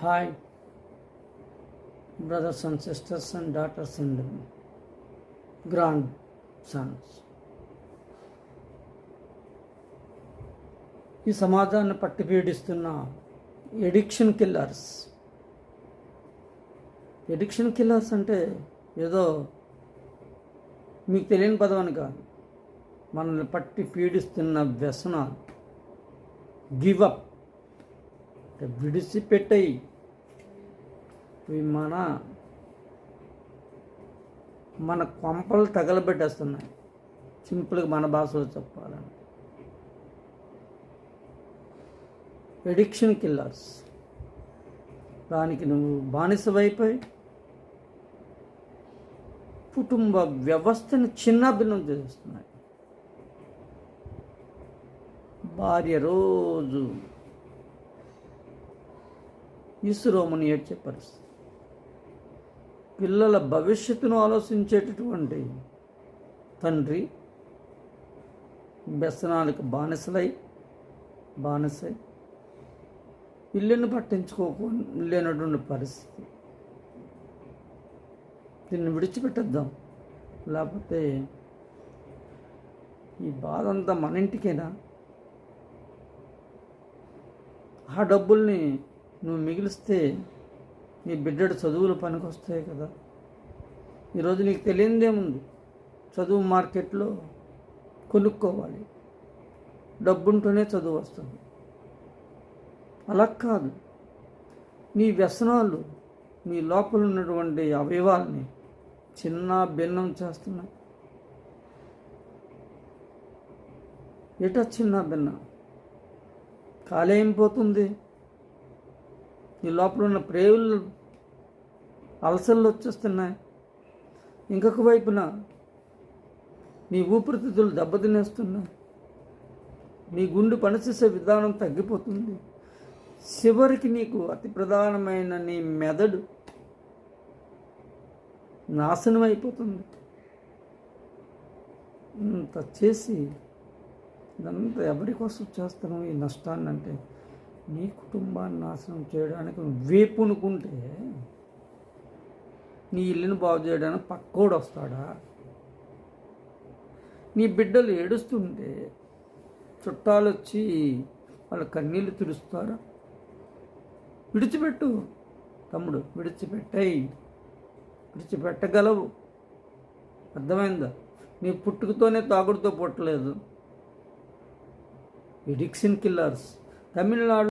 Hi, brothers and sisters and daughters and grandsons. ఈ సమాజాన్ని పట్టి పీడిస్తున్న ఎడిక్షన్ కిల్లర్స్ అంటే ఏదో మీకు తెలియని పదం అని కాదు, మనల్ని పట్టి పీడిస్తున్న వ్యసనాలు. గివప్ అంటే విడిచిపెట్టాయి. ఇవి మన కొంపలు తగలబెట్టేస్తున్నాయి. సింపుల్గా మన భాషలో చెప్పాలని ఎడిక్షన్ కిల్లర్స్. దానికి నువ్వు బానిసవైపోయి కుటుంబ వ్యవస్థను చిన్నాభిన్నం చేస్తున్నాయి. భార్య రోజు ఈశ్వరోమని ఏడ్చే పరిస్థితి, పిల్లల భవిష్యత్తును ఆలోచించేటటువంటి తండ్రి వ్యసనాలకు బానిసై ఇల్లుని పట్టించుకోలేనటువంటి పరిస్థితి. దీన్ని విడిచిపెట్టేద్దాం, లేకపోతే ఈ బాధ అంతా మన ఇంటికైనా. ఆ డబ్బుల్ని నువ్వు మిగిలిస్తే నీ బిడ్డడు చదువులు పనికొస్తాయి కదా. ఈరోజు నీకు తెలియదేముంది, చదువు మార్కెట్లో కొనుక్కోవాలి, డబ్బుంటూనే చదువు వస్తుంది. అలా కాదు, నీ వ్యసనాలు నీ లోపల ఉన్నటువంటి అవయవాల్ని చిన్న భిన్నం చేస్తున్నాయి. ఎటా చిన్న భిన్నం కాలేం పోతుంది. నీ లోపల ఉన్న ప్రేవులు అలసలు వచ్చేస్తున్నాయి. ఇంకొక వైపున నీ ఊపిరితిత్తులు దెబ్బతినేస్తున్నాయి. నీ గుండె పనిచేసే విధానం తగ్గిపోతుంది. చివరికి నీకు అతి ప్రధానమైన నీ మెదడు నాశనం అయిపోతుంది. ఇంత చేసి ఇదంతా ఎవరి కోసం చేస్తాను ఈ నష్టాన్ని అంటే నీ కుటుంబాన్ని నాశనం చేయడానికి వేపునుకుంటే నీ ఇల్లుని బాగు చేయడానికి పక్కోడు వస్తాడా? నీ బిడ్డలు ఏడుస్తుంటే చుట్టాలు వచ్చి వాళ్ళ కన్నీళ్ళు తుడుస్తారా? విడిచిపెట్టు తమ్ముడు, విడిచిపెట్టగలవు. అర్థమైందా? నీ పుట్టుకతోనే తాగుడుతో పుట్టలేదు. Addiction killers Tamil Nadu